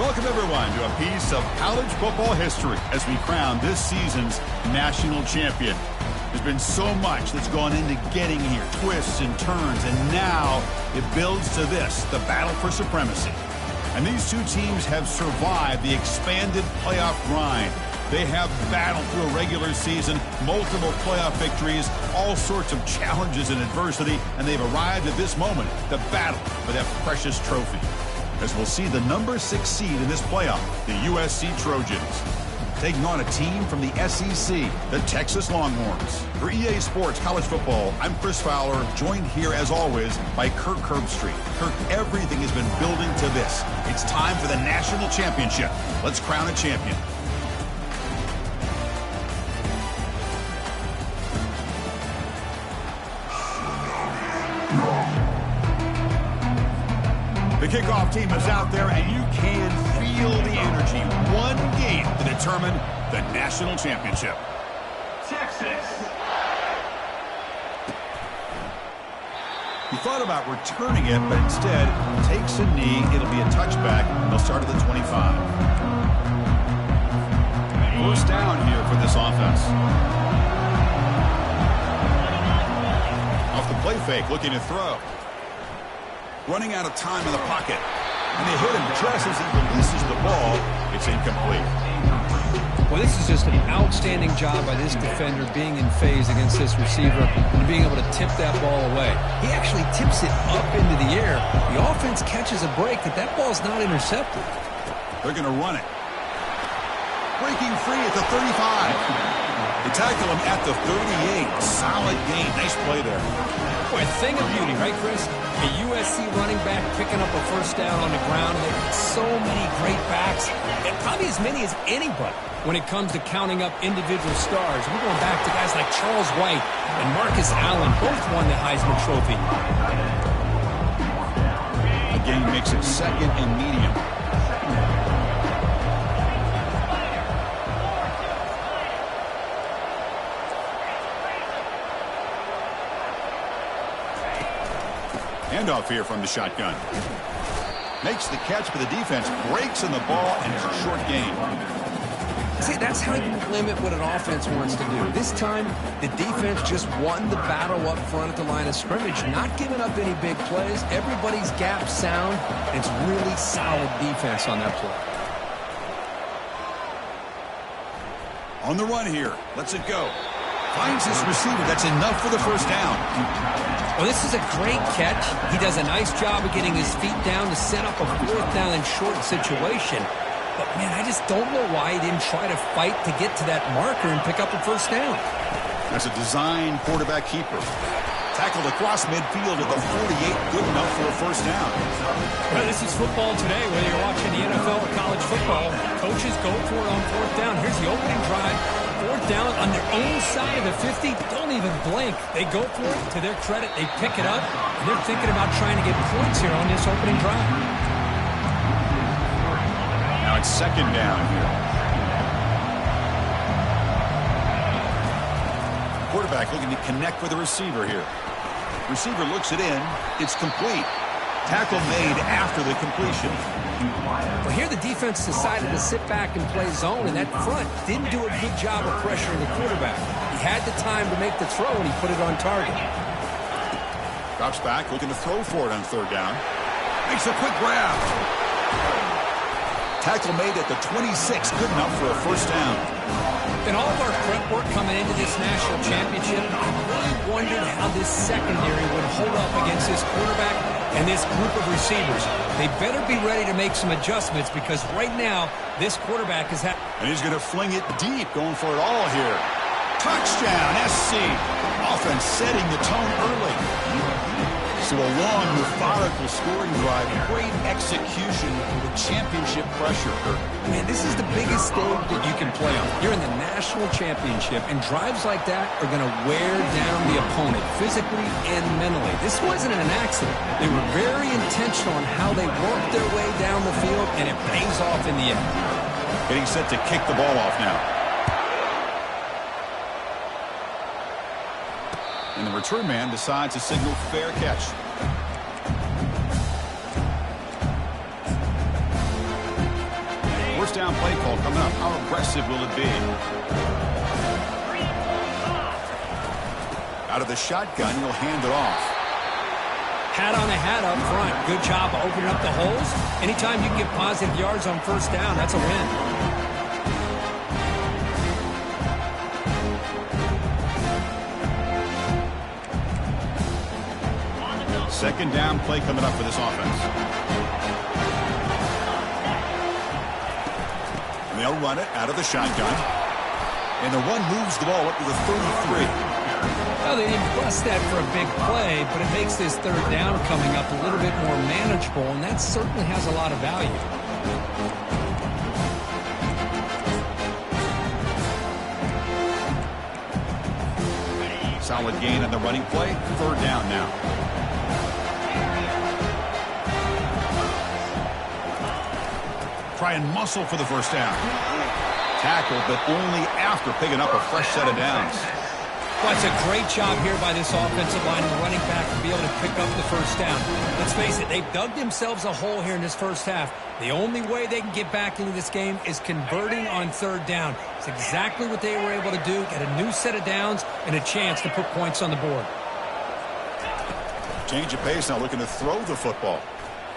Welcome, everyone, to a piece of college football history as we crown this season's national champion. There's been so much that's gone into getting here, twists and turns, and now it builds to this, the battle for supremacy. And these two teams have survived the expanded playoff grind. They have battled through a regular season, multiple playoff victories, all sorts of challenges and adversity, and they've arrived at this moment, the battle for that precious trophy. As we'll see the number 6 seed in this playoff, the USC Trojans, taking on a team from the SEC, the Texas Longhorns. For EA Sports College Football, I'm Chris Fowler, joined here as always by Kirk Herbstreit. Kirk, everything has been building to this. It's time for the national championship. Let's crown a champion. The kickoff team is out there, and you can feel the energy. One game to determine the national championship. Texas. He thought about returning it, but instead takes a knee. It'll be a touchback. They'll start at the 25. First down here for this offense. Off the play fake, looking to throw. Running out of time in the pocket. And they hit him just as he releases the ball. It's incomplete. Well, this is just an outstanding job by this defender being in phase against this receiver and being able to tip that ball away. He actually tips it up into the air. The offense catches a break that ball's not intercepted. They're going to run it. Breaking free at the 35. They tackle him at the 38. Solid gain. Nice play there. Boy, a thing of beauty, right, Chris? A USC running back picking up a first down on the ground. And they've got so many great backs, and probably as many as anybody when it comes to counting up individual stars. We're going back to guys like Charles White and Marcus Allen. Both won the Heisman Trophy. The game makes it second and medium. Handoff here from the shotgun. Makes the catch, but the defense breaks in the ball, and it's a short gain. See, that's how you limit what an offense wants to do. This time, the defense just won the battle up front at the line of scrimmage, not giving up any big plays. Everybody's gap sound. It's really solid defense on that play. On the run here. Lets it go. Finds his receiver. That's enough for the first down. Well, this is a great catch. He does a nice job of getting his feet down to set up a fourth down and short situation. But, man, I just don't know why he didn't try to fight to get to that marker and pick up a first down. That's a design quarterback keeper. Tackled across midfield at the 48. Good enough for a first down. Well, this is football today, whether you're watching the NFL or college football. Coaches go for it on fourth down. Here's the opening drive. Fourth down on their own side of the 50. Don't even blink. They go for it. To their credit, they pick it up. And they're thinking about trying to get points here on this opening drive. Now it's second down here. Quarterback looking to connect with the receiver here. Receiver looks it in. It's complete. Tackle made after the completion. Well, here the defense decided to sit back and play zone, and that front didn't do a good job of pressuring the quarterback. He had the time to make the throw, and he put it on target. Drops back, looking to throw for it on third down. Makes a quick grab. Tackle made at the 26. Good enough for a first down. In all of our prep work coming into this national championship, I really wondered how this secondary would hold up against this quarterback and this group of receivers. They better be ready to make some adjustments because right now, this quarterback is... And he's going to fling it deep, going for it all here. Touchdown, SC. Offense setting the tone early. So a long, methodical scoring drive. Great execution with championship pressure. Man, this is the biggest stage that you can play on. You're in the national championship, and drives like that are going to wear down the opponent physically and mentally. This wasn't an accident. They were very intentional on how they worked their way down the field, and it pays off in the end. Getting set to kick the ball off now. And the return man decides to signal fair catch. first down play call coming up. How aggressive will it be? Out of the shotgun, he'll hand it off. Hat on a hat up front. Good job opening up the holes. Anytime you can get positive yards on first down, that's a win. Second down play coming up for this offense. And they'll run it out of the shotgun. And the run moves the ball up to the 33. Well, they didn't bust that for a big play, but it makes this third down coming up a little bit more manageable, and that certainly has a lot of value. Solid gain on the running play. Third down now. Try and muscle for the first down. Tackled, but only after picking up a fresh set of downs. Well, it's a great job here by this offensive line and the running back to be able to pick up the first down. Let's face it, they've dug themselves a hole here in this first half. The only way they can get back into this game is converting on third down. It's exactly what they were able to do, get a new set of downs and a chance to put points on the board. Change of pace now, looking to throw the football.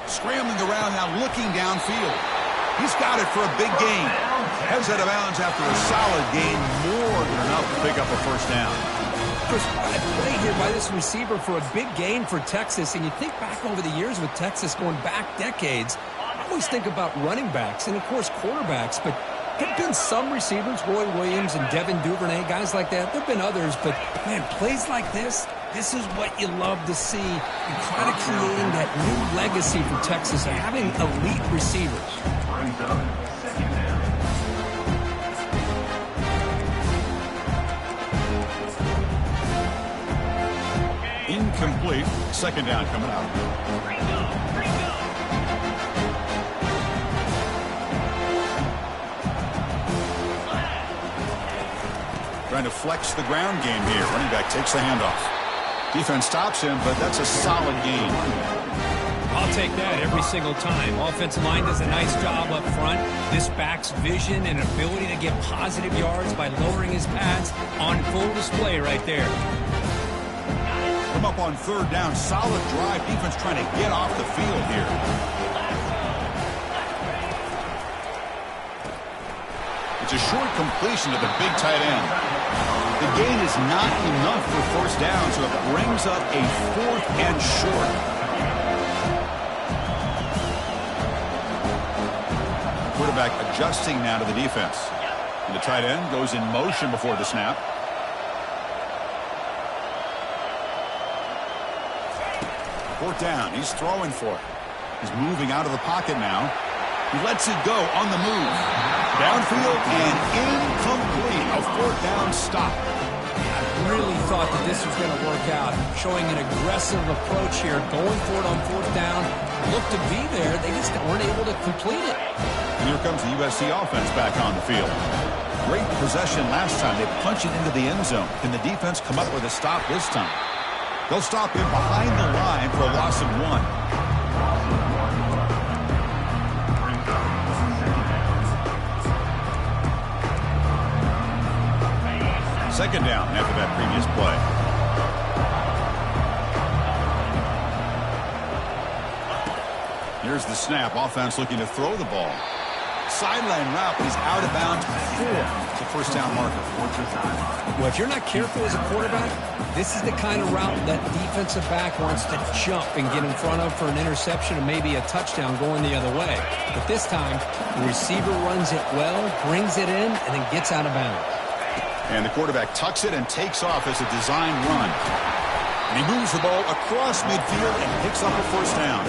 Scrambling around now, looking downfield. He's got it for a big gain. Heads out of bounds after a solid gain, more than enough to pick up a first down. First play here by this receiver for a big gain for Texas. And you think back over the years with Texas going back decades, I always think about running backs and, of course, quarterbacks. But there have been some receivers, Roy Williams and Devin Duvernay, guys like that. There have been others. But, man, plays like this is what you love to see. And kind of creating that new legacy for Texas of having elite receivers. Incomplete. Second down coming out. Trying to flex the ground game here. Running back takes the handoff. Defense stops him, but that's a solid gain. I'll take that every single time. Offensive line does a nice job up front. This back's vision and ability to get positive yards by lowering his pads on full display right there. Come up on third down. Solid drive. Defense trying to get off the field here. It's a short completion to the big tight end. The gain is not enough for first down, so it brings up a 4th and short. Quarterback adjusting now to the defense. And the tight end goes in motion before the snap. Fourth down. He's throwing for it. He's moving out of the pocket now. He lets it go on the move. Downfield and incomplete. A fourth down stop. I really thought that this was going to work out. Showing an aggressive approach here. Going for it on fourth down. Looked to be there. They just weren't able to complete it. And here comes the USC offense back on the field. Great possession last time. They punch it into the end zone. Can the defense come up with a stop this time? They'll stop him behind the line for a loss of 1. Second down after that previous play. Here's the snap. Offense looking to throw the ball. Sideline route. He's out of bounds before the first down marker. Well, if you're not careful as a quarterback, this is the kind of route that defensive back wants to jump and get in front of for an interception and maybe a touchdown going the other way. But this time, the receiver runs it well, brings it in, and then gets out of bounds. And the quarterback tucks it and takes off as a design run. And he moves the ball across midfield and picks up a first down.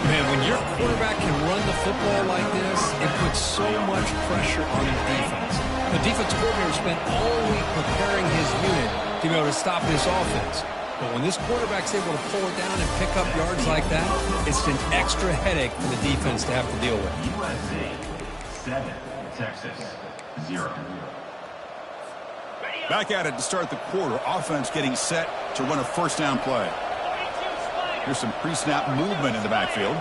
Man, when your quarterback can run the football like this, it puts so much pressure on the defense. The defense coordinator spent all week preparing his unit to be able to stop this offense. But when this quarterback's able to pull it down and pick up yards like that, it's an extra headache for the defense to have to deal with. USA 7, Texas 0. Back at it to start the quarter. Offense getting set to run a first down play. Here's some pre-snap movement in the backfield.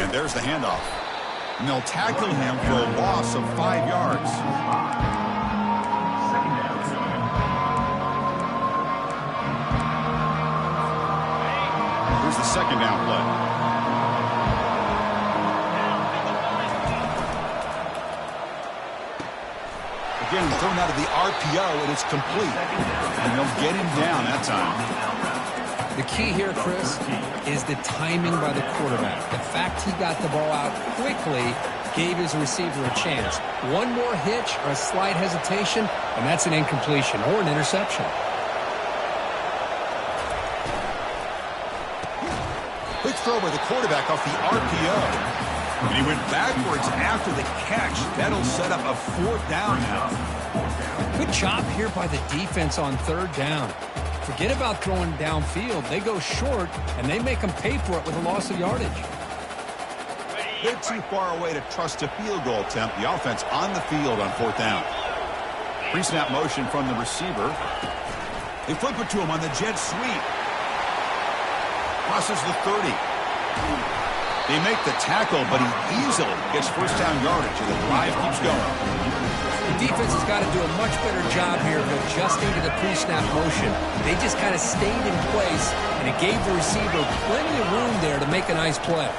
And there's the handoff. And they'll tackle him for a loss of 5 yards. Here's the second down play. Again, thrown out of the RPO, and it's complete. And they'll get him down that time. The key here, Chris, is the timing by the quarterback. The fact he got the ball out quickly gave his receiver a chance. One more hitch or a slight hesitation, and that's an incompletion or an interception. Quick throw by the quarterback off the RPO. And he went backwards after the catch. That'll set up a 4th down now. Good job here by the defense on 3rd down. Forget about throwing downfield. They go short, and they make them pay for it with a loss of yardage. They're too far away to trust a field goal attempt. The offense on the field on 4th down. Pre-snap motion from the receiver. They flip it to him on the jet sweep. Crosses the 30. They make the tackle, but he easily gets 1st down yardage, and the drive keeps going. The defense has got to do a much better job here of adjusting to the pre-snap motion. They just kind of stayed in place, and it gave the receiver plenty of room there to make a nice play.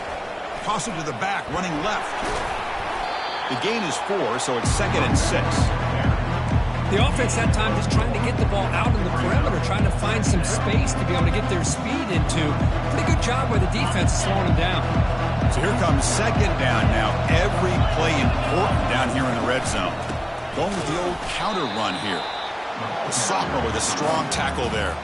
Toss it to the back, running left. The gain is 4, so it's 2nd and 6. The offense that time just trying to get the ball out in the perimeter, trying to find some space to be able to get their speed into. Pretty good job by the defense slowing them down. So here comes 2nd down now. Every play important down here in the red zone. Going with the old counter run here. Sopper with a strong tackle there.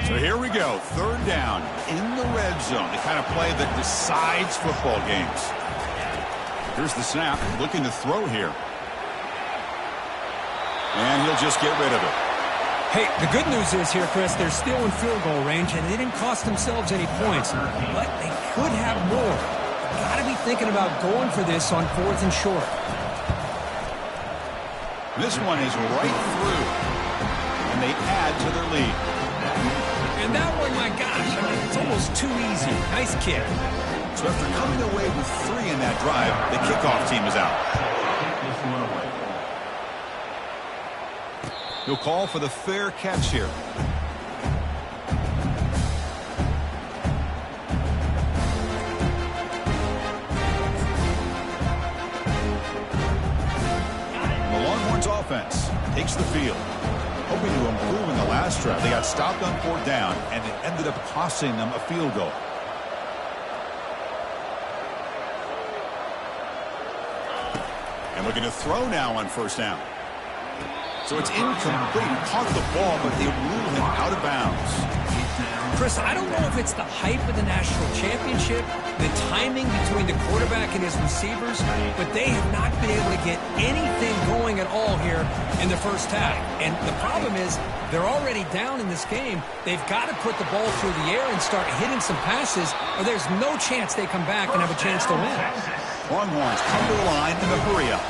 So here we go, 3rd down in the red zone. The kind of play that decides football games. Here's the snap, looking to throw here. And he'll just get rid of it. Hey, the good news is here, Chris, they're still in field goal range, and they didn't cost themselves any points. But they could have more. Got to be thinking about going for this on 4th and short. This one is right through. And they add to their lead. And that one, my gosh, I mean, it's almost too easy. Nice kick. So after coming away with 3 in that drive, the kickoff team is out. He'll call for the fair catch here. The Longhorns offense takes the field. Hoping to improve in the last drive. They got stopped on 4th down, and it ended up costing them a field goal. And looking to throw now on 1st down. So it's incomplete. Caught the ball, but they rule him out of bounds. Chris, I don't know if it's the hype of the national championship, the timing between the quarterback and his receivers, but they have not been able to get anything going at all here in the first half. And the problem is they're already down in this game. They've got to put the ball through the air and start hitting some passes, or there's no chance they come back and have a chance to win. Longhorns come to the line in a hurry-up.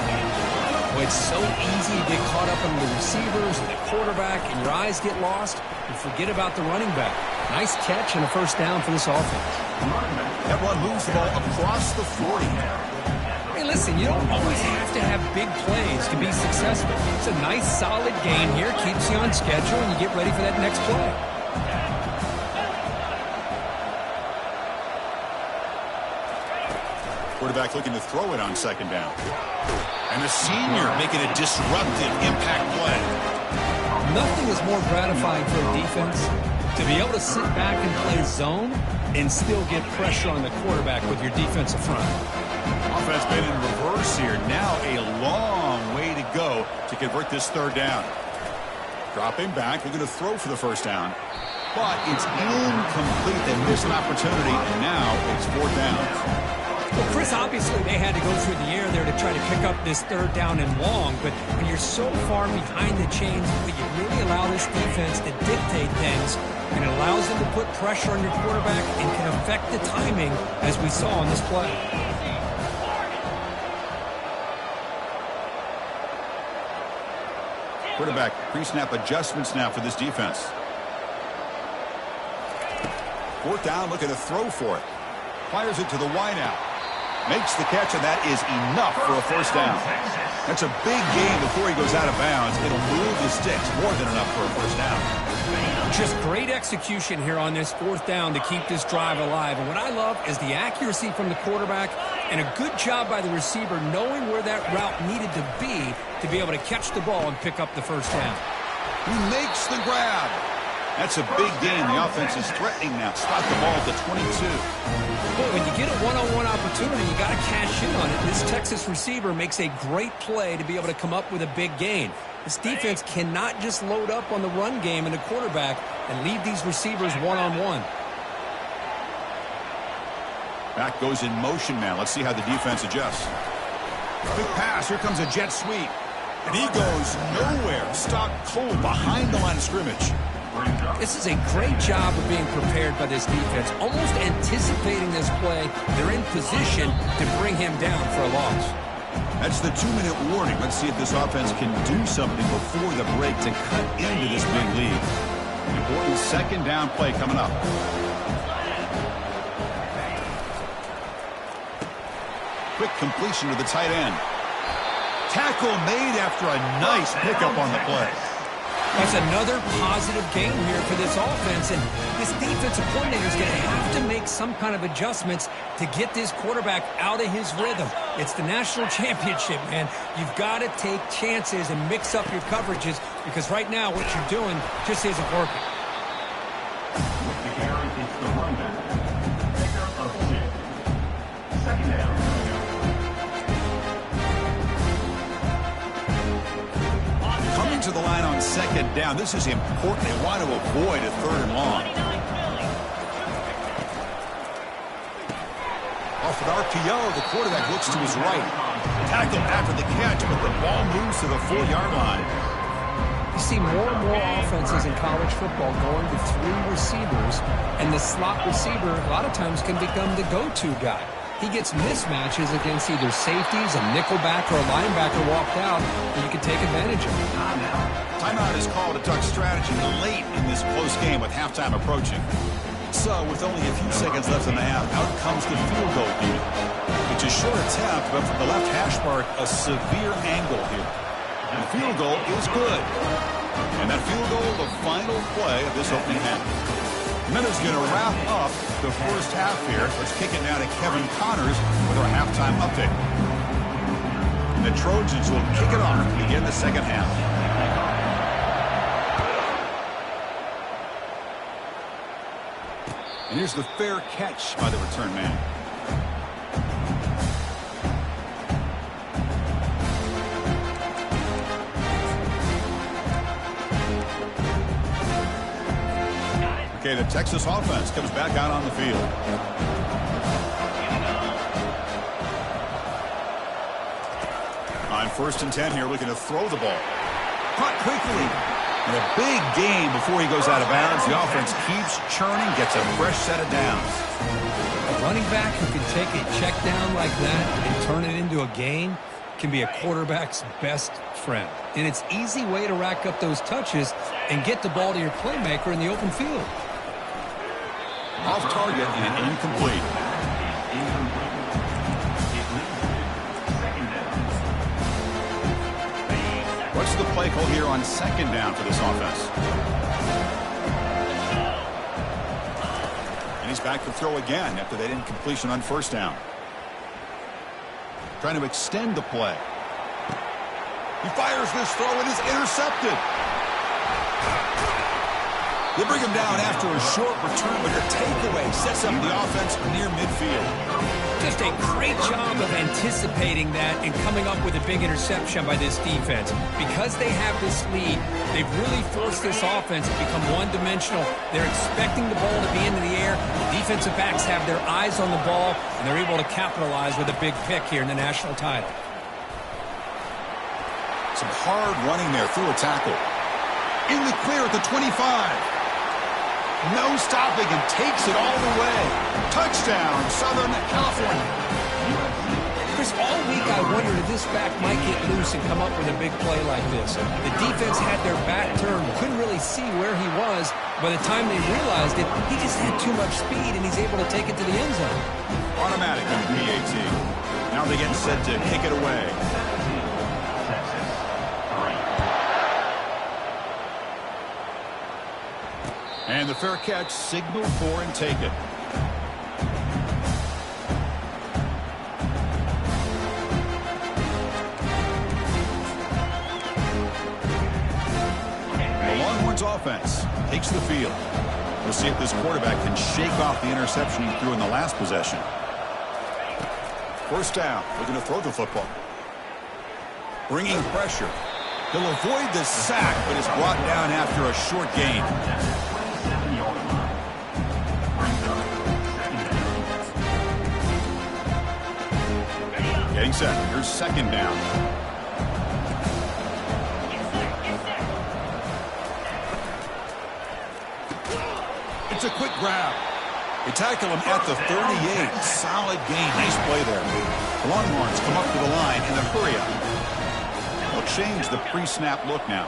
Well, it's so easy to get caught up in the receivers and the quarterback, and your eyes get lost. You forget about the running back. Nice catch and a 1st down for this offense. That one moves the ball across the 40. Hey, listen, you don't always have to have big plays to be successful. It's a nice, solid game here. Keeps you on schedule, and you get ready for that next play. Quarterback looking to throw it on 2nd down. And the senior making a disruptive impact play. Nothing is more gratifying for a defense to be able to sit back and play zone and still get pressure on the quarterback with your defensive front. Offense been in reverse here. Now a long way to go to convert this 3rd down. Dropping back, looking to throw for the 1st down. But it's incomplete. They missed an opportunity, and now it's 4th down. Well, Chris, obviously they had to go through the air there to try to pick up this third down and long, but when you're so far behind the chains, but you really allow this defense to dictate things, and it allows them to put pressure on your quarterback and can affect the timing, as we saw on this play. Quarterback pre-snap adjustments now for this defense. Fourth down, looking to throw for it. Fires it to the wideout. Makes the catch, and that is enough for a first down. That's a big gain before he goes out of bounds. It'll move the sticks. More than enough for a first down. Just great execution here on this fourth down to keep this drive alive. And what I love is the accuracy from the quarterback and a good job by the receiver knowing where that route needed to be able to catch the ball and pick up the first down. He makes the grab. That's a big gain. The offense is threatening now. Spot the ball at the 22. Well, when you get a one-on-one opportunity, you got to cash in on it. This Texas receiver makes a great play to be able to come up with a big gain. This defense cannot just load up on the run game and the quarterback and leave these receivers one-on-one. Back goes in motion now. Let's see how the defense adjusts. Quick pass. Here comes a jet sweep. And he goes nowhere. Stopped cold behind the line of scrimmage. This is a great job of being prepared by this defense, almost anticipating this play. They're in position to bring him down for a loss. That's the 2-minute warning. Let's see if this offense can do something before the break to cut into this big lead. Important second down play coming up. Quick completion to the tight end. Tackle made after a nice pickup on the play. That's another positive game here for this offense, and this defensive coordinator is going to have to make some kind of adjustments to get this quarterback out of his rhythm. It's the national championship, man. You've got to take chances and mix up your coverages because right now what you're doing just isn't working. The carry is the runback. Pickup of 6. Second down. To the line on second down. This is important. They want to avoid a third and long. Off an RPO, the quarterback looks to his right. Tackled after the catch, but the ball moves to the 4-yard line. You see more and more offenses in college football going to 3 receivers, and the slot receiver a lot of times can become the go-to guy. He gets mismatches against either safeties, a nickelback, or a linebacker walked out that you can take advantage of. Timeout is called to talk strategy late in this close game with halftime approaching. So, with only a few seconds left in the half, out comes the field goal unit. It's a short attempt, but from the left hash mark, a severe angle here. And the field goal is good. And that field goal, the final play of this opening half. Minnows going to wrap up the first half here. Let's kick it now to Kevin Connors with our halftime update. And the Trojans will kick it off to begin the second half. And here's the fair catch by the return man. Okay, the Texas offense comes back out on the field. On 1st and 10 here, looking to throw the ball. Caught quickly. And a big gain before he goes out of bounds. The offense keeps churning, gets a fresh set of downs. A running back who can take a check down like that and turn it into a gain can be a quarterback's best friend. And it's an easy way to rack up those touches and get the ball to your playmaker in the open field. Off target and incomplete. What's the play call here on second down for this offense? And he's back to throw again after that incompletion on 1st down. Trying to extend the play. He fires this throw and is intercepted. They bring him down after a short return, but the takeaway sets up the offense near midfield. Just a great job of anticipating that and coming up with a big interception by this defense. Because they have this lead, they've really forced this offense to become one-dimensional. They're expecting the ball to be into the air there. The defensive backs have their eyes on the ball, and they're able to capitalize with a big pick here in the national title. Some hard running there through a tackle. In the clear at the 25. No stopping and takes it all the way. Touchdown, Southern California. Chris, all week I wondered if this back might get loose and come up with a big play like this. The defense had their back turned, couldn't really see where he was. By the time they realized it, he just had too much speed, and he's able to take it to the end zone. Automatic on the PAT. Now they get set to kick it away. And the fair catch signaled for and taken. The Longhorns offense takes the field. We'll see if this quarterback can shake off the interception he threw in the last possession. First down, looking to throw the football. Bringing pressure. He'll avoid the sack, but is brought down after a short gain. Getting set. Here's second down. It's a quick grab. They tackle him at the 38. Solid gain. Nice play there. The Longhorns come up to the line in a hurry up. They'll change the pre-snap look now.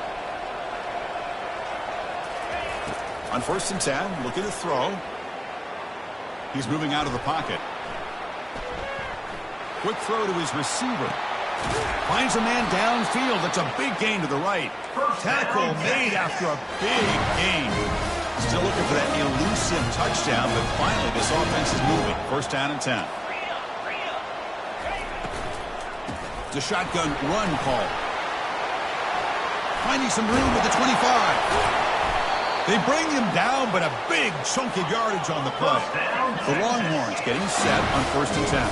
On 1st and 10, looking to throw. He's moving out of the pocket. Quick throw to his receiver. Finds a man downfield. That's a big gain to the right. Tackle made after a big gain. Still looking for that elusive touchdown, but finally this offense is moving. 1st down and 10. It's a shotgun run call. Finding some room at the 25. They bring him down, but a big chunk of yardage on the play. The Longhorns getting set on 1st and 10.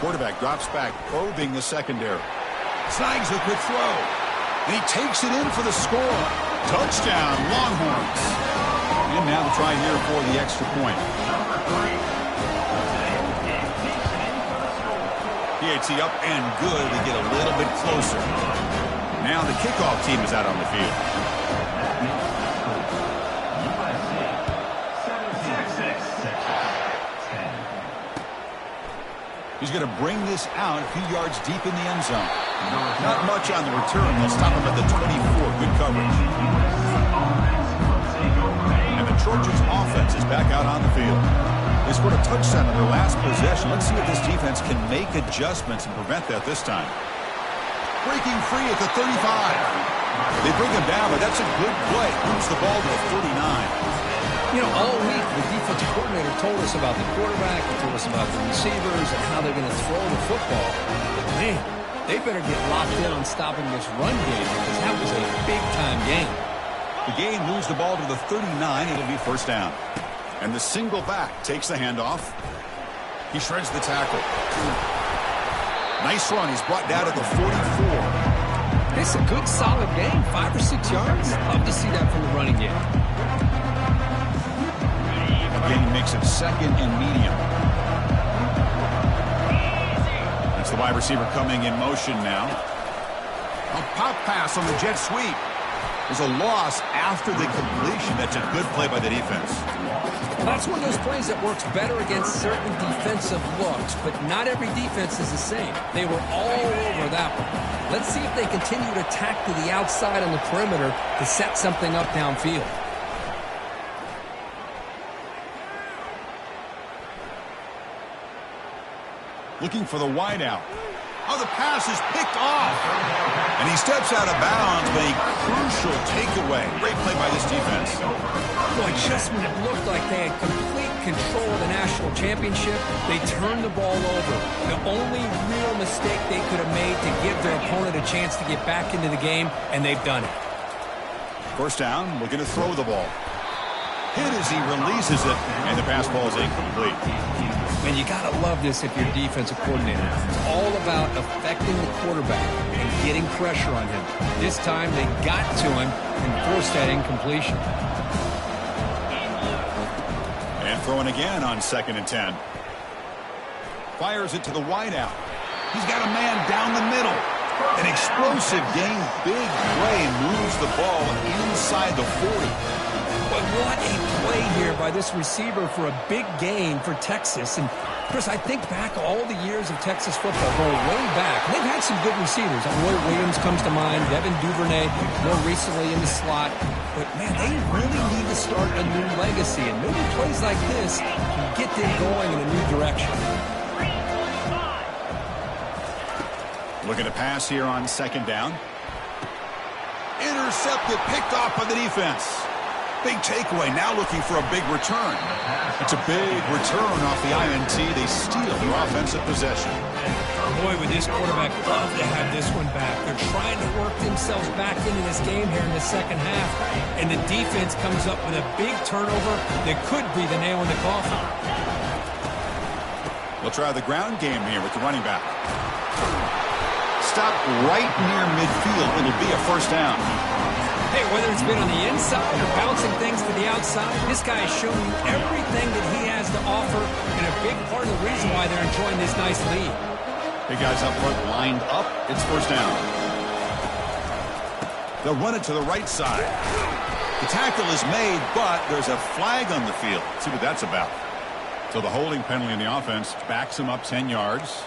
Quarterback drops back, probing the secondary. Snags a quick throw. And he takes it in for the score. Touchdown, Longhorns. And now the try here for the extra point. PAT up and good. They get a little bit closer. Now the kickoff team is out on the field. He's going to bring this out a few yards deep in the end zone. Not much on the return. They'll stop him at the 24. Good coverage. And the Trojans' offense is back out on the field. They scored a touchdown in their last possession. Let's see if this defense can make adjustments and prevent that this time. Breaking free at the 35. They bring him down, but that's a good play. Moves the ball to the 49. You know, all week the defensive coordinator told us about the quarterback, he told us about the receivers and how they're going to throw the football. But man, they better get locked in on stopping this run game because that was a big-time game. The gain moves the ball to the 39. It'll be 1st down. And the single back takes the handoff. He shreds the tackle. Nice run. He's brought down at the 44. It's a good, solid game. 5 or 6 yards. Love to see that from the running game. Again, makes it 2nd and medium. That's the wide receiver coming in motion now. A pop pass on the jet sweep. There's a loss after the completion. That's a good play by the defense. That's one of those plays that works better against certain defensive looks, but not every defense is the same. They were all over that one. Let's see if they continue to tack to the outside on the perimeter to set something up downfield. Looking for the wideout. Oh, the pass is picked off. And he steps out of bounds, but a crucial takeaway. Great play by this defense. Boy, just when it looked like they had complete control of the national championship, they turned the ball over. The only real mistake they could have made to give their opponent a chance to get back into the game, and they've done it. 1st down, looking to throw the ball. Hit as he releases it, and the pass ball is incomplete. Man, you got to love this if you're a defensive coordinator. It's all about affecting the quarterback and getting pressure on him. This time they got to him and forced that incompletion. And throwing again on 2nd and 10. Fires it to the wideout. He's got a man down the middle. An explosive game, big play, moves the ball inside the 40. But what a play here by this receiver for a big gain for Texas. And, Chris, I think back all the years of Texas football, going way back. They've had some good receivers. Roy Williams comes to mind, Devin Duvernay, more recently in the slot. But, man, they really need to start a new legacy. And maybe plays like this can get them going in a new direction. Looking to pass here on 2nd down. Intercepted, picked off by the defense. Big takeaway, now looking for a big return. It's a big return off the INT. They steal their offensive possession. Boy, would this quarterback love to have this one back. They're trying to work themselves back into this game here in the second half. And the defense comes up with a big turnover that could be the nail in the coffin. We'll try the ground game here with the running back. Stop right near midfield. It'll be a first down. Hey, whether it's been on the inside or bouncing things to the outside, this guy is showing you everything that he has to offer, and a big part of the reason why they're enjoying this nice lead. Big guys up front lined up. It's first down. They'll run it to the right side. The tackle is made, but there's a flag on the field. Let's see what that's about. So the holding penalty in the offense backs him up 10 yards.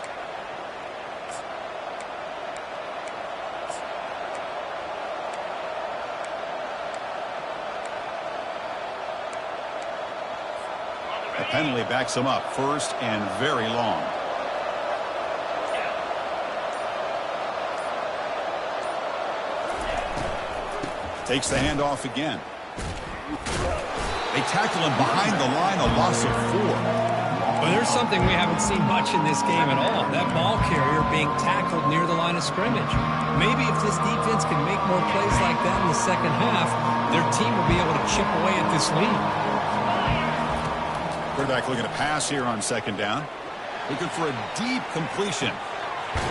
The penalty backs him up 1st and very long. Takes the handoff again. They tackle him behind the line, a loss of 4. Well, there's something we haven't seen much in this game at all. That ball carrier being tackled near the line of scrimmage. Maybe if this defense can make more plays like that in the second half, their team will be able to chip away at this lead. Quarterback looking to pass here on 2nd down. Looking for a deep completion.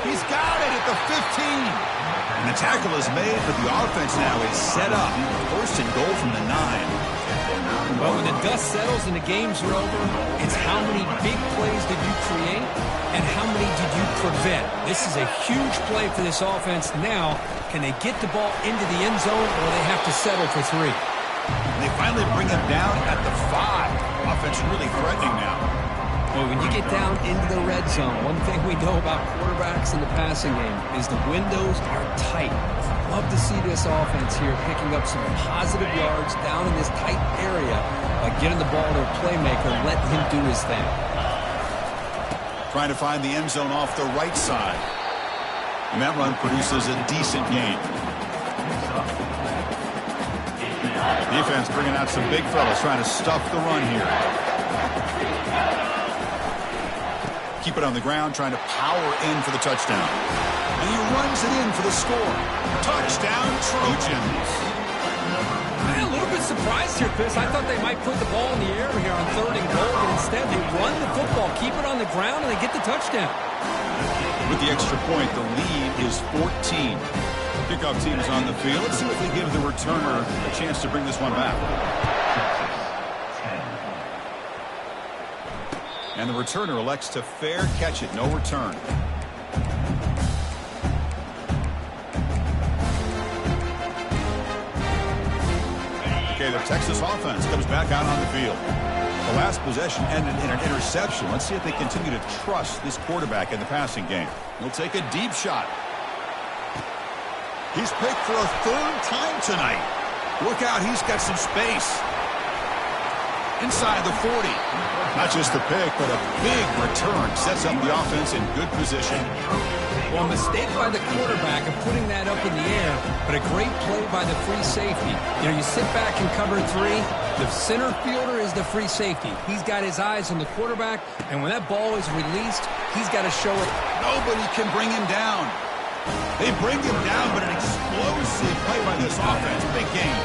He's got it at the 15. And the tackle is made, but the offense now is set up. 1st and goal from the 9. Well, when the dust settles and the games are over, it's how many big plays did you create and how many did you prevent. This is a huge play for this offense. Now, can they get the ball into the end zone, or they have to settle for 3? And they finally bring him down at the 5. Offense really threatening now. Well, when you get down into the red zone, one thing we know about quarterbacks in the passing game is the windows are tight. Love to see this offense here picking up some positive yards down in this tight area by getting the ball to a playmaker, letting him do his thing. Trying to find the end zone off the right side. And that run produces a decent gain. Defense bringing out some big fellas trying to stuff the run here. Keep it on the ground, trying to power in for the touchdown. And he runs it in for the score. Touchdown, Trojans. I'm a little bit surprised here, Chris. I thought they might put the ball in the air here on 3rd and goal, but instead they run the football, keep it on the ground, and they get the touchdown. With the extra point, the lead is 14. Kickoff team is on the field. Let's see if they give the returner a chance to bring this one back. And the returner elects to fair catch it. No return. Okay, the Texas offense comes back out on the field. The last possession ended in an interception. Let's see if they continue to trust this quarterback in the passing game. He'll take a deep shot. He's picked for a 3rd time tonight. Look out, he's got some space. Inside the 40. Not just the pick, but a big return. Sets up the offense in good position. Well, a mistake by the quarterback of putting that up in the air, but a great play by the free safety. You know, you sit back and cover 3. The center fielder is the free safety. He's got his eyes on the quarterback, and when that ball is released, he's got to show it. Nobody can bring him down. They bring him down, but an explosive play by this offense. Big game.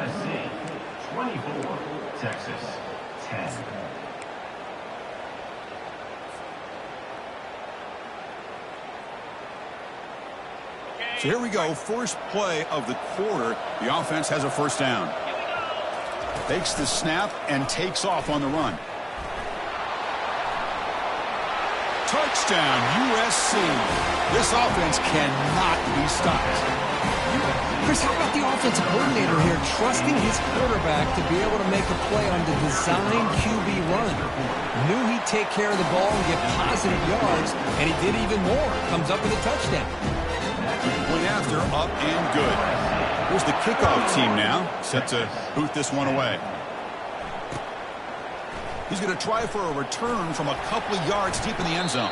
USC 24, Texas 10. So here we go, first play of the quarter. The offense has a first down. Takes the snap and takes off on the run. Touchdown, USC. This offense cannot be stopped. Chris, how about the offensive coordinator here trusting his quarterback to be able to make a play on the design QB run? Knew he'd take care of the ball and get positive yards, and he did even more. Comes up with a touchdown. Point after, up and good. Here's the kickoff team now, set to boot this one away. He's going to try for a return from a couple of yards deep in the end zone.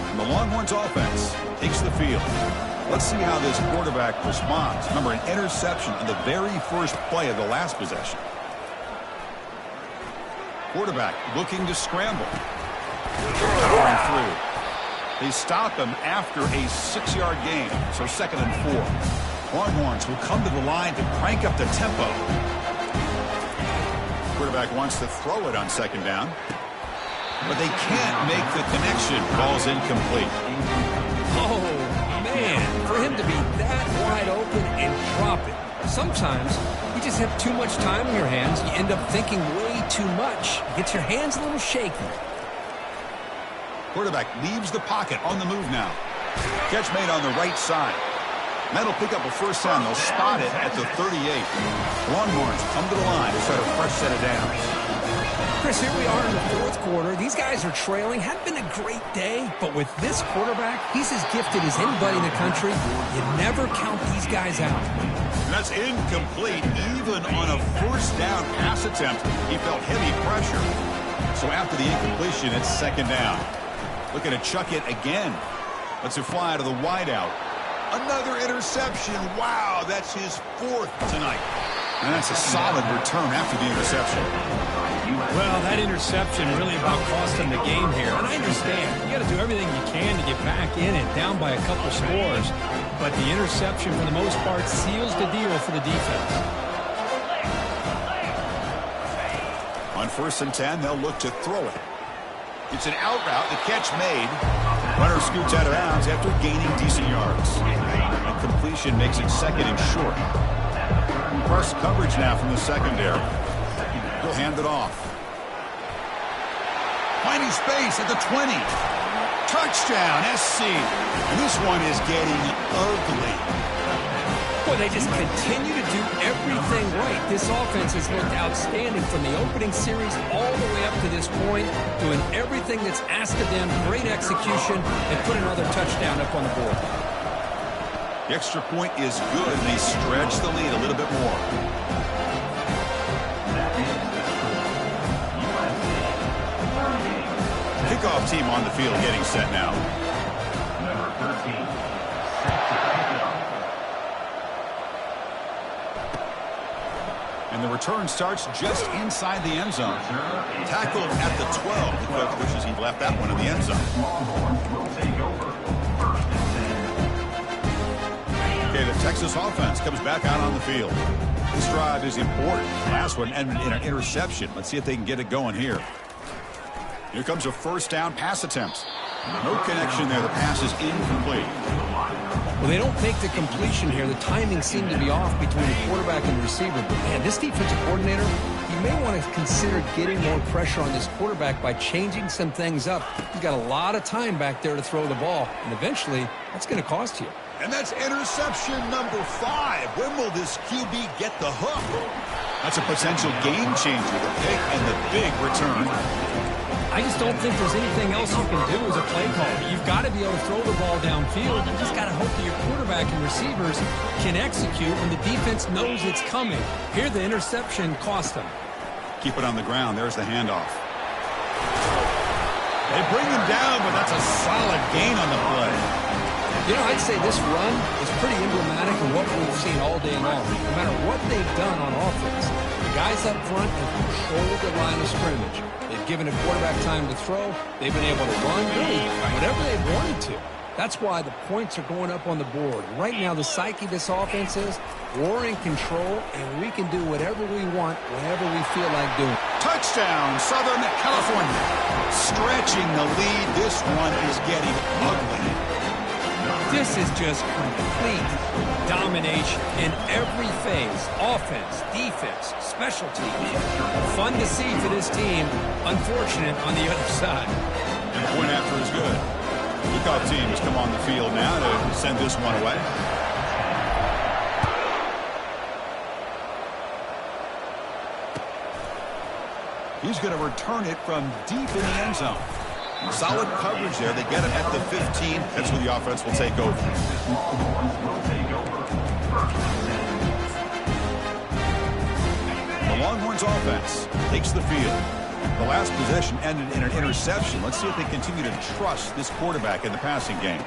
And the Longhorns offense takes the field. Let's see how this quarterback responds. Remember, an interception on the very first play of the last possession. Quarterback looking to scramble. Powering through. They stop him after a 6-yard gain, so 2nd and 4. Longhorns will come to the line to crank up the tempo. Quarterback wants to throw it on 2nd down, but they can't make the connection. Ball's incomplete. Oh, man, for him to be that wide open and drop it. Sometimes you just have too much time in your hands. You end up thinking way too much. It gets your hands a little shaky. Quarterback leaves the pocket on the move now. Catch made on the right side. That'll pick up a first down. They'll spot it at the 38. Longhorns come to the line to start a fresh set of downs. Chris, here we are in the 4th quarter. These guys are trailing. Hadn't been a great day, but with this quarterback, he's as gifted as anybody in the country. You never count these guys out. And that's incomplete. Even on a first down pass attempt, he felt heavy pressure. So after the incompletion, it's 2nd down. Looking to chuck it again. Lets it fly to the wideout. Another interception. Wow, that's his 4th tonight. And that's a solid return after the interception. Well, that interception really about cost him the game here. And I understand. You got to do everything you can to get back in and down by a couple scores. But the interception, for the most part, seals the deal for the defense. On 1st and 10, they'll look to throw it. It's an out route. The catch made. Runner scoots out of bounds after gaining decent yards. And completion makes it 2nd and short. Press coverage now from the secondary. He'll hand it off. Finding space at the 20. Touchdown, SC. And this one is getting ugly. Boy, they just continue to do everything right. This offense has looked outstanding from the opening series all the way up to this point, doing everything that's asked of them, great execution, and put another touchdown up on the board. The extra point is good, and they stretch the lead a little bit more. Kickoff team on the field getting set now. Number 13, set to pick it up. And the return starts just inside the end zone. Tackled at the 12. The coach wishes he'd left that one in the end zone. Longhorns will take over 1st and 10. Okay, the Texas offense comes back out on the field. This drive is important. Last one and an interception. Let's see if they can get it going here. Here comes a first down pass attempt. No connection there. The pass is incomplete. Well, they don't make the completion here. The timing seemed to be off between the quarterback and the receiver. But, man, this defensive coordinator, he may want to consider getting more pressure on this quarterback by changing some things up. He's got a lot of time back there to throw the ball, and eventually that's going to cost you. And that's interception number 5. When will this QB get the hook? That's a potential game changer, the pick and the big return. I just don't think there's anything else you can do as a play caller. You've got to be able to throw the ball downfield. You just got to hope that your quarterback and receivers can execute when the defense knows it's coming. Here, the interception cost them. Keep it on the ground. There's the handoff. They bring him down, but that's a solid gain on the play. You know, I'd say this run is pretty emblematic of what we've seen all day long. No matter what they've done on offense, the guys up front have controlled the line of scrimmage. They've given a quarterback time to throw. They've been able to run, really, whatever they've wanted to. That's why the points are going up on the board. Right now, the psyche of this offense is we're in control, and we can do whatever we want whenever we feel like doing. Touchdown, Southern California. Stretching the lead. This one is getting ugly. This is just complete domination in every phase. Offense, defense, special teams. Fun to see for this team. Unfortunate on the other side. And the point after is good. Kickoff team has come on the field now to send this one away. He's going to return it from deep in the end zone. Solid coverage there. They get him at the 15. That's where the offense will take over. The Longhorns offense takes the field. The last possession ended in an interception. Let's see if they continue to trust this quarterback in the passing game.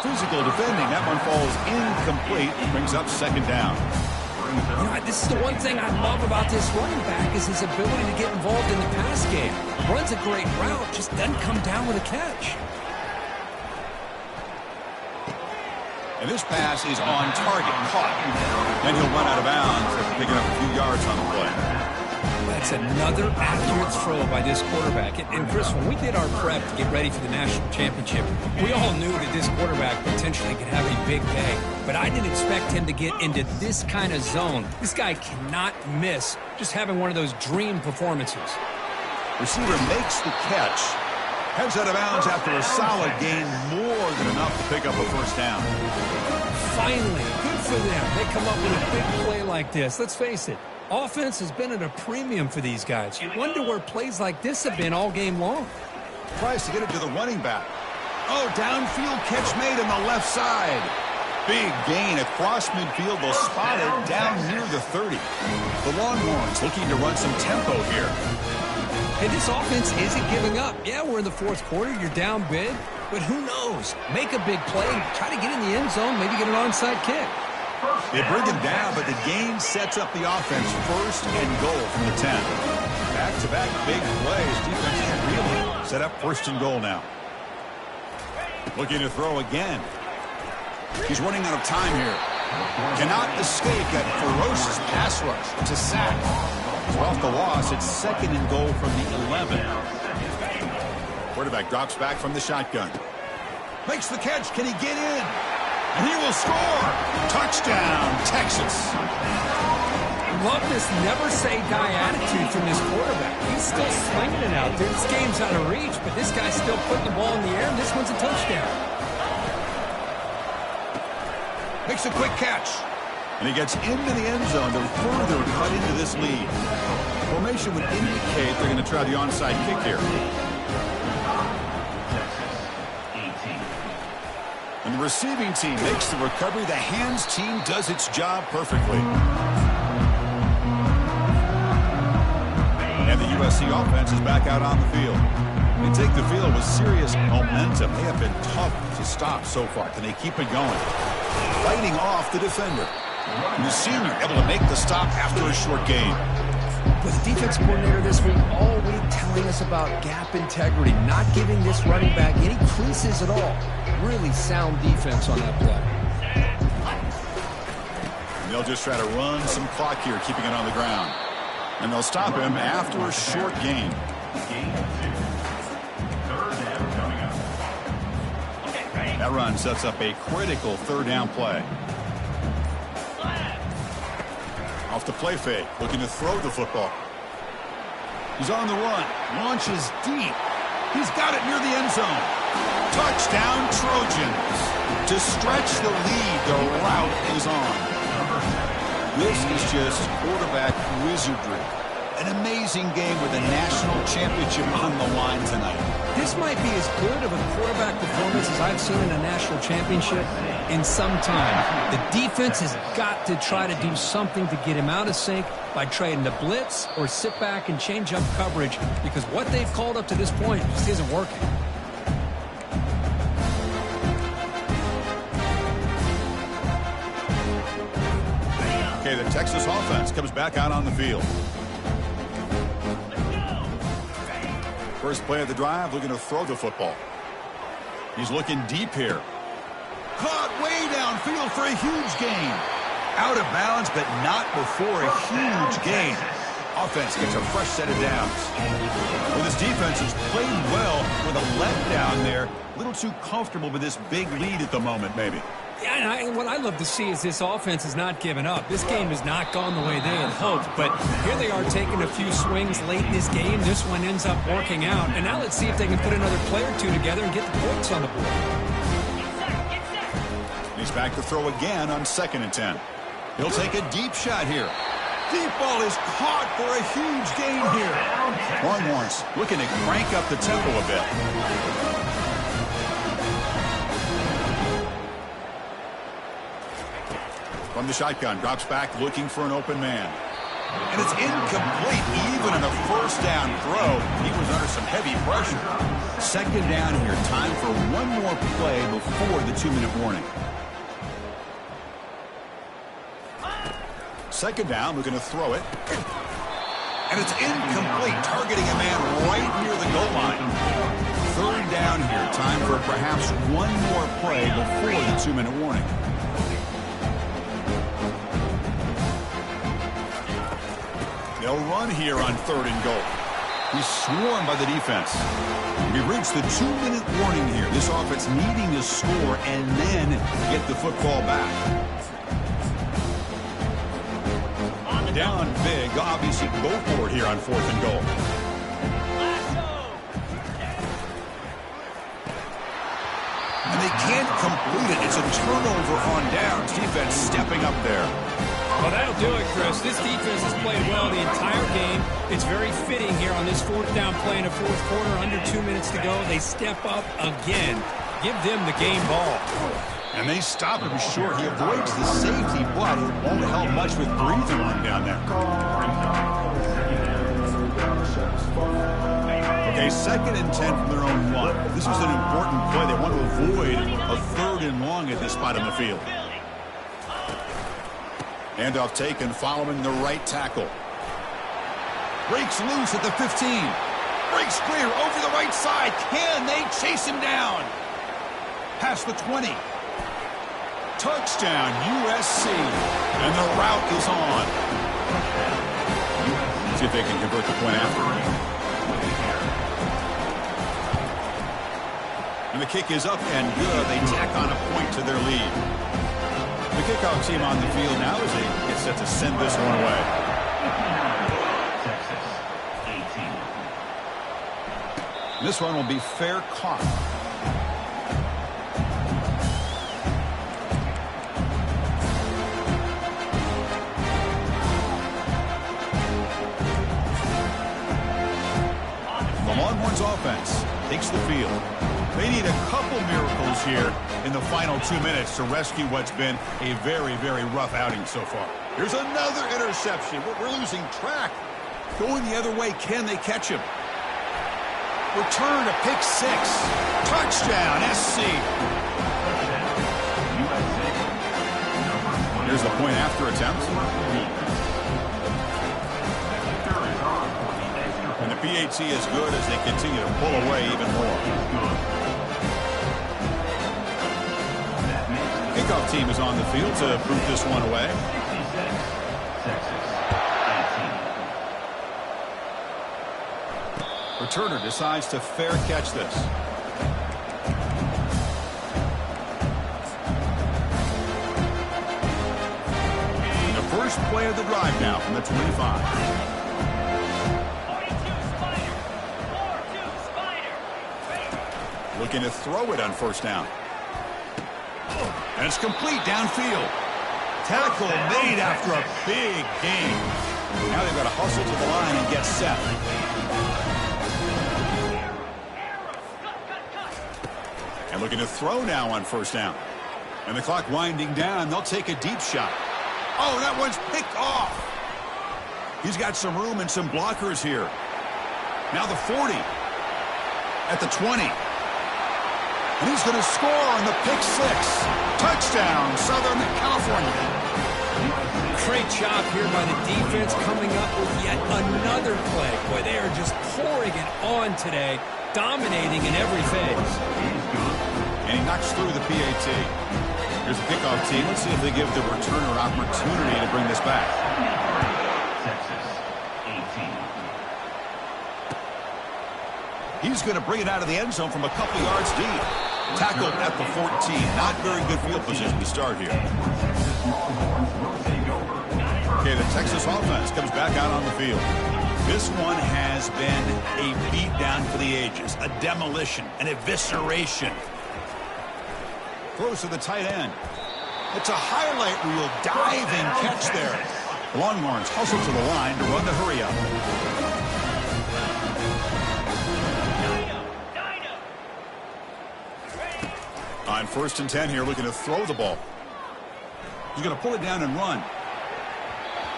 Physical defending. That one falls incomplete. Brings up second down. You know, this is the one thing I love about this running back is his ability to get involved in the pass game. Runs a great route, just doesn't come down with a catch. And this pass is on target. Caught. And he'll run out of bounds after picking up a few yards on the play. That's another accurate throw by this quarterback. And Chris, when we did our prep to get ready for the national championship, we all knew that this quarterback potentially could have a big day. But I didn't expect him to get into this kind of zone. This guy cannot miss just having one of those dream performances. Receiver makes the catch. Heads out of bounds after a solid gain, more than enough to pick up a first down. Finally, good for them. They come up with a big play like this. Let's face it, offense has been at a premium for these guys. You wonder where plays like this have been all game long. Tries to get it to the running back. Oh, downfield catch made on the left side. Big gain across midfield. They'll spot it down near the 30. The Longhorns looking to run some tempo here. Hey, this offense isn't giving up. Yeah, we're in the fourth quarter. You're down big. But who knows? Make a big play. Try to get in the end zone. Maybe get an onside kick. They bring him down, but the gain sets up the offense first and goal from the 10. Back-to-back big plays. Defense is really set up first and goal now. Looking to throw again. He's running out of time here. Cannot escape that ferocious pass rush. It's a sack. So off the loss, it's second and goal from the 11. Quarterback drops back from the shotgun. Makes the catch. Can he get in? And he will score. Touchdown, Texas. Love this never-say-die attitude from this quarterback. He's still slinging it out there. This game's out of reach, but this guy's still putting the ball in the air, and this one's a touchdown. Makes a quick catch. And he gets into the end zone to further cut into this lead. Formation would indicate they're going to try the onside kick here. And the receiving team makes the recovery. The hands team does its job perfectly. And the USC offense is back out on the field. They take the field with serious momentum. They have been tough to stop so far. Can they keep it going? Fighting off the defender. And the senior able to make the stop after a short gain. With the defense coordinator this week all week telling us about gap integrity, not giving this running back any creases at all. Really sound defense on that play. And they'll just try to run some clock here, keeping it on the ground. And they'll stop him after a short gain. That run sets up a critical third down play. Off the play fake, looking to throw the football. He's on the run, launches deep. He's got it near the end zone. Touchdown, Trojans. To stretch the lead, the route is on. This is just quarterback wizardry. An amazing game with a national championship on the line tonight. This might be as good of a quarterback performance as I've seen in a national championship in some time. The defense has got to try to do something to get him out of sync by trying to blitz or sit back and change up coverage, because what they've called up to this point just isn't working. Okay, the Texas offense comes back out on the field. First play of the drive, looking to throw the football. He's looking deep here. Caught way downfield for a huge gain. Out of bounds, but not before a huge gain. Offense gets a fresh set of downs. Well, this defense has played well with a letdown there. A little too comfortable with this big lead at the moment, maybe. Yeah, and what I love to see is this offense has not given up. This game has not gone the way they had hoped, but here they are taking a few swings late in this game. This one ends up working out, and now let's see if they can put another play or two together and get the points on the board. He's back to throw again on 2nd and 10. He'll take a deep shot here. Deep ball is caught for a huge gain here. Longhorns looking to crank up the tempo a bit. From the shotgun, drops back looking for an open man. And it's incomplete. Even on a first down throw, he was under some heavy pressure. 2nd down here. Time for one more play before the 2-minute warning. 2nd down, looking to throw it. And it's incomplete, targeting a man right near the goal line. 3rd down here, time for perhaps one more play before the 2-minute warning. They'll run here on 3rd and goal. He's swarmed by the defense. We reached the 2-minute warning here. This offense needing to score and then get the football back. Down big, obviously go for it here on 4th and goal. And they can't complete it. It's a turnover on downs. Defense stepping up there. Well, that'll do it, Chris. This defense has played well the entire game. It's very fitting here on this 4th down play in the 4th quarter. Under 2 minutes to go. They step up again. Give them the game ball. And they stop him short. He avoids the safety, but it won't help much with breathing room down there. Okay, 2nd and 10 from their own 1. This was an important play. They want to avoid a 3rd and long at this spot on the field. Handoff taken, following the right tackle. Breaks loose at the 15. Breaks clear over the right side. Can they chase him down? Past the 20. Touchdown, USC. And the route is on. See if they can convert the point after. And the kick is up and good. They tack on a point to their lead. The kickoff team on the field now as they get set to send this one away. Texas, 18. This one will be fair caught. The Longhorns offense takes the field. They need a couple miracles here in the final 2 minutes to rescue what's been a very, very rough outing so far. Here's another interception. We're losing track. Going the other way, can they catch him? Return to pick 6. Touchdown, SC. Here's the point after attempt. And the PAT is good as they continue to pull away even more. Kickoff team is on the field to boot this one away. 66, Texas, 18. Returner decides to fair catch this. The first play of the drive now from the 25. 42 Spider. 4-2 Spider. Looking to throw it on 1st down. And it's complete downfield. Tackle made after a big gain. Now they've got to hustle to the line and get set. And looking to throw now on 1st down. And the clock winding down. They'll take a deep shot. Oh, that one's picked off. He's got some room and some blockers here. Now the 40. At the 20. And he's going to score on the pick 6. Touchdown, Southern California. Great job here by the defense coming up with yet another play. Boy, they are just pouring it on today, dominating in every phase. And he knocks through the PAT. Here's the kickoff team. Let's see if they give the returner opportunity to bring this back. Texas, 18. He's going to bring it out of the end zone from a couple yards deep. Tackled at the 14. Not very good field position to start here. Okay, the Texas offense comes back out on the field. This one has been a beatdown for the ages. A demolition, an evisceration. Throws to the tight end. It's a highlight reel diving catch there. Longhorns hustle to the line to run the hurry up. On 1st and 10 here, looking to throw the ball. He's going to pull it down and run.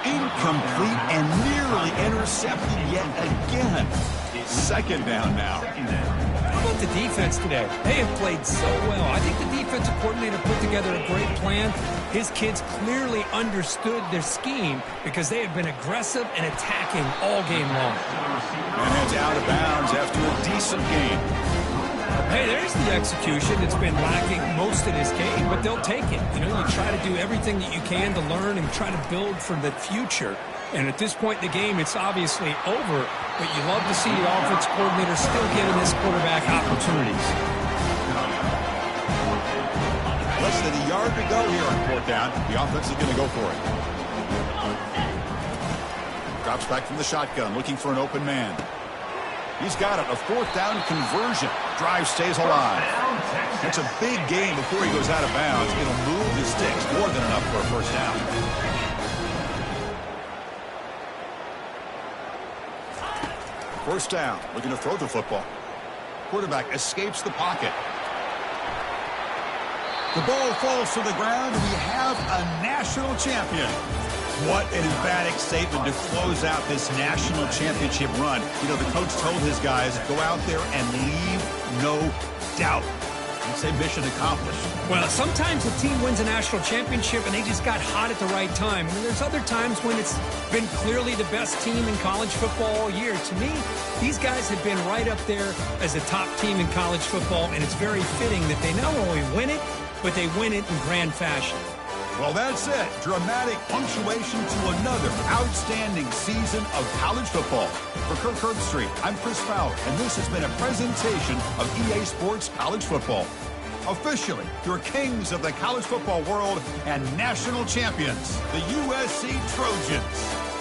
Incomplete and nearly intercepted yet again. 2nd down now. How about the defense today? They have played so well. I think the defensive coordinator put together a great plan. His kids clearly understood their scheme because they have been aggressive and attacking all game long. And it's out of bounds after a decent game. Hey, there's the execution that's been lacking most of this game, but they'll take it. You know, you try to do everything that you can to learn and try to build for the future. And at this point in the game, it's obviously over, but you love to see the offense coordinator still giving this quarterback opportunities. Less than a yard to go here on 4th down. The offense is going to go for it. Drops back from the shotgun, looking for an open man. He's got it, a 4th down conversion. Drive stays alive. It's a big game before he goes out of bounds. It'll move the sticks more than enough for a 1st down. First down, looking to throw the football. Quarterback escapes the pocket. The ball falls to the ground. We have a national champion. What an emphatic statement to close out this national championship run. You know, the coach told his guys, go out there and leave no doubt. I'd say mission accomplished. Well, sometimes a team wins a national championship and they just got hot at the right time. And there's other times when it's been clearly the best team in college football all year. To me, these guys have been right up there as a top team in college football, and it's very fitting that they not only win it, but they win it in grand fashion. Well, that's it. Dramatic punctuation to another outstanding season of college football. For Kirk Herbstreit, I'm Chris Fowler, and this has been a presentation of EA Sports College Football. Officially, your kings of the college football world and national champions, the USC Trojans.